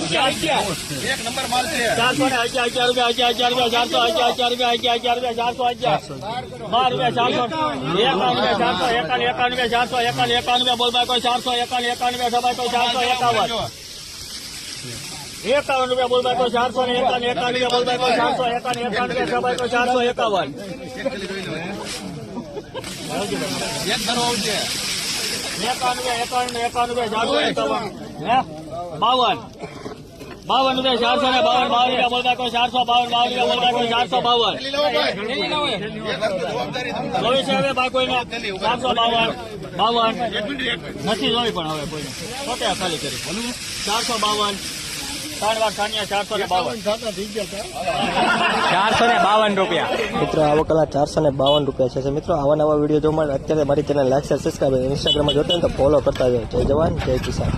એક નંબર માલ છે 411 રૂપિયા 11 રૂપિયા 411 411 બોલ ભાઈ કોઈ 491 સભાઈ કોઈ 451 51 રૂપિયા બોલ ભાઈ કોઈ 451 બોલ ભાઈ કોઈ 451 સભાઈ કોઈ 451 એક ધરો આવશે 51 રૂપિયા 52 રૂપિયા 452 બોલ ભાઈ કોઈ 452 બોલ ભાઈ કોઈ 452 જોઈ છે હવે ભાઈ કોઈને 452 નથી જોઈ પણ હવે કોઈને પોતે ખાલી કરી 452 3 વાર ખાનિયા 452 રૂપિયા મિત્રો આ વકલા 452 રૂપિયા છે મિત્રો. આવા નવા વિડીયો જોવા માટે અત્યારે મારી ચેનલ લાઈક શેર સબસ્ક્રાઈબ ઇન્સ્ટાગ્રામમાં જોતા હોય તો ફોલો કરતા જાઓ. જય જવાન જય કિસાન.